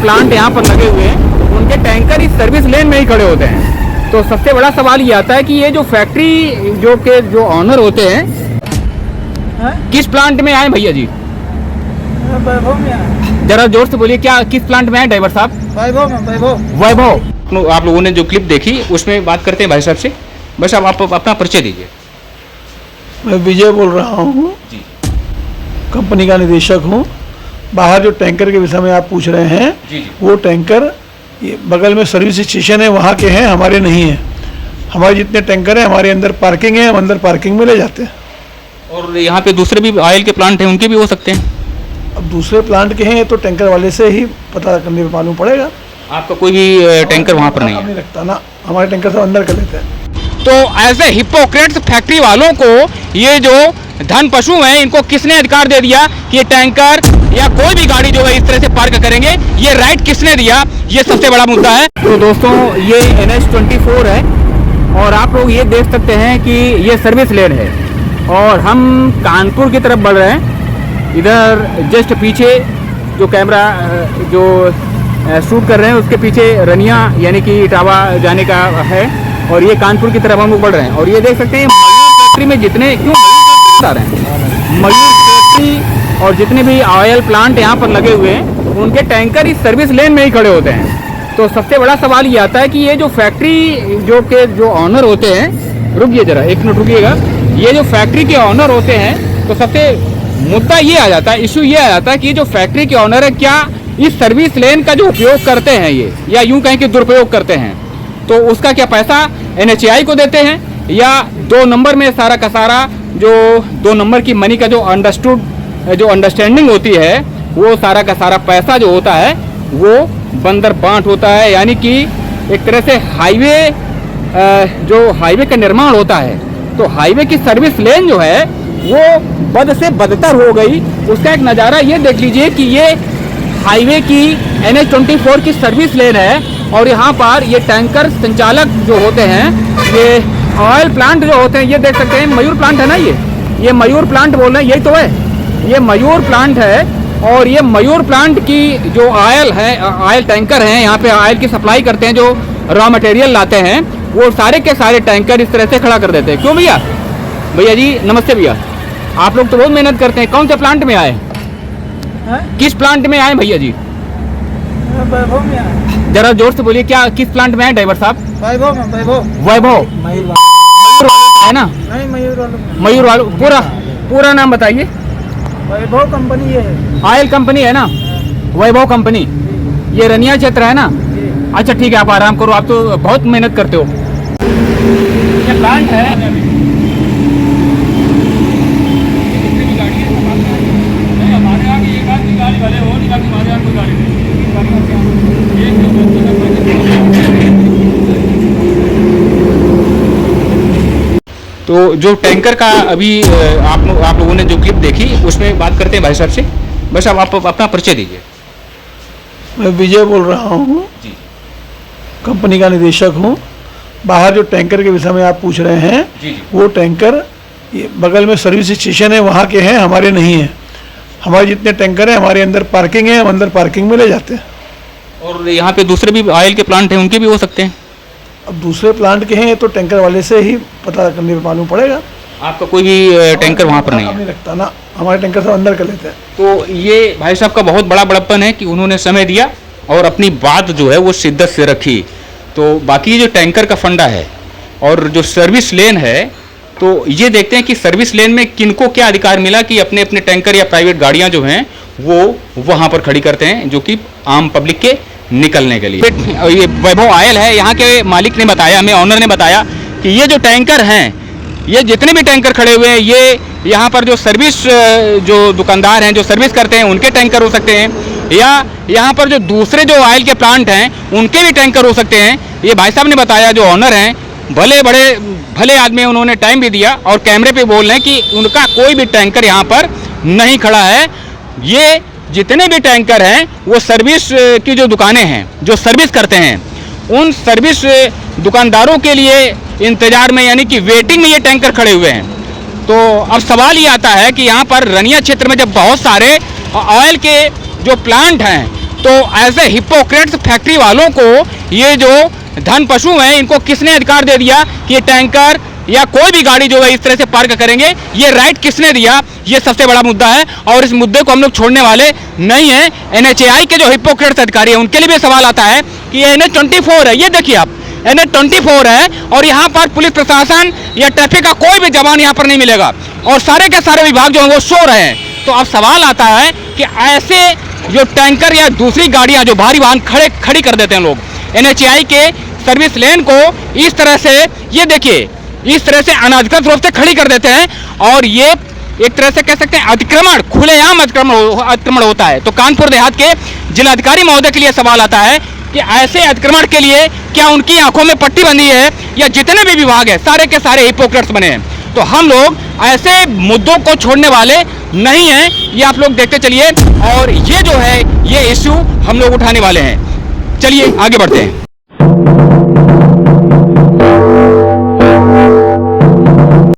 Plant यहाँ पर लगे हुए हैं उनके टैंकर इस सर्विस लेन में ही खड़े होते हैं। तो सबसे बड़ा सवाल ये आता है कि ये जो फैक्ट्री जो ऑनर होते हैं किस प्लांट में आए भैया जी? वैभव में आए। जरा जोर से बोलिए, क्या किस प्लांट में आए ड्राइवर साहब? वैभव में। वैभव। आप लोगों ने जो क्लिप देखी उसमें बात करते हैं भाई साहब से। बस आप अपना परिचय दीजिए। मैं विजय बोल रहा हूँ जी। कंपनी का निदेशक हूँ। बाहर जो टैंकर के विषय में आप पूछ रहे हैं जी। वो टैंकर ये बगल में सर्विस स्टेशन है, वहाँ के हैं, हमारे नहीं हैं। हमारे जितने टैंकर हैं हमारे अंदर पार्किंग है, हम अंदर पार्किंग में ले जाते हैं। और यहाँ पे दूसरे भी ऑयल के प्लांट हैं, उनके भी हो सकते हैं? अब दूसरे प्लांट के हैं तो टैंकर वाले से ही पता करने में मालूम पड़ेगा। आपका कोई भी टैंकर वहाँ पर नहीं है? नहीं रखता ना, हमारे टैंकर सब अंदर कर लेते हैं। तो ऐसे हिपोक्रेट्स फैक्ट्री वालों को, ये जो धन पशु हैं, इनको किसने अधिकार दे दिया कि ये टैंकर या कोई भी गाड़ी जो है इस तरह से पार्क करेंगे? ये राइट किसने दिया? ये सबसे बड़ा मुद्दा है। तो दोस्तों ये NH-24 है और आप लोग ये देख सकते हैं कि ये सर्विस लेन है और हम कानपुर की तरफ बढ़ रहे हैं। इधर जस्ट पीछे जो कैमरा जो शूट कर रहे हैं उसके पीछे रनिया यानी कि इटावा जाने का है और ये कानपुर की तरफ हम लोग बढ़ रहे हैं। और ये देख सकते हैं मयूर फैक्ट्री में जितने आ रहे हैं, मयूर फैक्ट्री और जितने भी ऑयल प्लांट यहाँ पर लगे हुए हैं उनके टैंकर इस सर्विस लेन में ही खड़े होते हैं। तो सबसे बड़ा सवाल ये आता है कि ये जो फैक्ट्री जो ऑनर होते हैं, रुकिए जरा एक मिनट रुकिएगा, ये जो फैक्ट्री के ऑनर होते हैं तो सबसे मुद्दा ये आ जाता है, इशू ये आ जाता है कि जो फैक्ट्री के ऑनर है क्या इस सर्विस लेन का जो उपयोग करते हैं ये, या यूं कहें कि दुरुपयोग करते हैं, तो उसका क्या पैसा NHAI को देते हैं या 2 नंबर में सारा का सारा जो 2 नंबर की मनी का जो अंडरस्टैंडिंग होती है वो सारा का सारा पैसा जो होता है वो बंदर बांट होता है। यानी कि एक तरह से हाईवे का निर्माण होता है तो हाईवे की सर्विस लेन जो है वो बद से बदतर हो गई। उसका एक नज़ारा ये देख लीजिए कि ये हाईवे की NH-24 की सर्विस लेन है और यहाँ पर ये टैंकर संचालक जो होते हैं, ये ऑयल प्लांट जो होते हैं, ये देख सकते हैं मयूर प्लांट है ना, ये मयूर प्लांट बोल रहे हैं, यही तो है, ये मयूर प्लांट है। और ये मयूर प्लांट की जो ऑयल है, ऑयल टैंकर हैं, यहाँ पे ऑयल की सप्लाई करते हैं, जो रॉ मटेरियल लाते हैं वो सारे के सारे टैंकर इस तरह से खड़ा कर देते हैं। क्यों भैया? भैया जी नमस्ते भैया, आप लोग तो बहुत मेहनत करते हैं। कौन से प्लांट में आए? किस प्लांट में आए भैया जी? वैभव में आए। जरा जोर से बोलिए, क्या किस प्लांट में आए ड्राइवर साहब? वैभव में। वैभव है ना? नहीं, मयूर वालों। पूरा नाम बताइए। वैभव कंपनी है, ऑयल कंपनी है ना? वैभव कंपनी, ये रनिया क्षेत्र है ना? अच्छा ठीक है, आप आराम करो, आप तो बहुत मेहनत करते हो। ये प्लांट है तो जो टैंकर का अभी आप लोगों ने जो क्लिप देखी उसमें बात करते हैं भाई साहब से। बस आप अपना परिचय दीजिए। मैं विजय बोल रहा हूँ जी। कंपनी का निदेशक हूँ। बाहर जो टैंकर के विषय में आप पूछ रहे हैं जी। वो टैंकर ये बगल में सर्विस स्टेशन है, वहाँ के हैं, हमारे नहीं हैं। हमारे जितने टैंकर हैं हमारे अंदर पार्किंग है, हम अंदर पार्किंग में ले जाते हैं। और यहाँ पे दूसरे भी ऑयल के प्लांट हैं, उनके भी हो सकते हैं? अब दूसरे प्लांट के हैं तो टैंकर वाले से ही पता करने में मालूम पड़ेगा। आपका कोई भी टैंकर वहाँ पर नहीं है? नहीं रखता ना, हमारे टैंकर सब अंदर कर लेते हैं। तो ये भाई साहब का बहुत बड़ा बड़प्पन है कि उन्होंने समय दिया और अपनी बात जो है वो शिद्दत से रखी। तो बाकी जो टैंकर का फंडा है और जो सर्विस लेन है, तो ये देखते हैं कि सर्विस लेन में किनको क्या अधिकार मिला कि अपने अपने टैंकर या प्राइवेट गाड़ियाँ जो हैं वो वहाँ पर खड़ी करते हैं, जो कि आम पब्लिक के निकलने के लिए। ये वैभव ऑयल है, यहाँ के मालिक ने बताया, हमें ऑनर ने बताया कि ये जो टैंकर हैं, ये जितने भी टैंकर खड़े हुए हैं, ये यहाँ पर जो सर्विस जो दुकानदार हैं जो सर्विस करते हैं उनके टैंकर हो सकते हैं या यहाँ पर जो दूसरे जो ऑयल के प्लांट हैं उनके भी टैंकर हो सकते हैं। ये भाई साहब ने बताया, जो ऑनर हैं, भले आदमी, उन्होंने टाइम भी दिया और कैमरे पे बोल रहे हैं कि उनका कोई भी टैंकर यहाँ पर नहीं खड़ा है। ये जितने भी टैंकर हैं वो सर्विस की जो दुकानें हैं जो सर्विस करते हैं उन सर्विस दुकानदारों के लिए इंतजार में, यानी कि वेटिंग में ये टैंकर खड़े हुए हैं। तो अब सवाल ये आता है कि यहाँ पर रनिया क्षेत्र में जब बहुत सारे ऑयल के जो प्लांट हैं तो ऐसे हिपोक्रेट्स फैक्ट्री वालों को ये जो धन पशु हैं इनको किसने अधिकार दे दिया कि ये टैंकर या कोई भी गाड़ी जो है इस तरह से पार्क करेंगे? ये राइट किसने दिया? ये सबसे बड़ा मुद्दा है और इस मुद्दे को हम लोग छोड़ने वाले नहीं हैं। NHAI के जो हिपोक्रेट्स अधिकारी हैं उनके लिए भी सवाल आता है कि NH24 है, ये देखिए आप NH24 है और यहाँ पर पुलिस प्रशासन या ट्रैफिक का कोई भी जवान यहाँ पर नहीं मिलेगा और सारे के सारे विभाग जो है वो सो रहे हैं। तो अब सवाल आता है कि ऐसे जो टैंकर या दूसरी गाड़ियाँ जो भारी वाहन खड़ी कर देते हैं लोग NHAI के सर्विस लेन को इस तरह से, ये देखिए इस तरह से अनाधिकृत रूप से खड़ी कर देते हैं और ये एक तरह से कह सकते हैं अतिक्रमण, खुलेआम अतिक्रमण होता है। तो कानपुर देहात के जिलाधिकारी महोदय के लिए सवाल आता है कि ऐसे अतिक्रमण के लिए क्या उनकी आंखों में पट्टी बंधी है या जितने भी विभाग है सारे के सारे हिपोक्रेट्स बने हैं? तो हम लोग ऐसे मुद्दों को छोड़ने वाले नहीं हैं, ये आप लोग देखते चलिए और ये जो है ये इश्यू हम लोग उठाने वाले हैं। चलिए आगे बढ़ते हैं।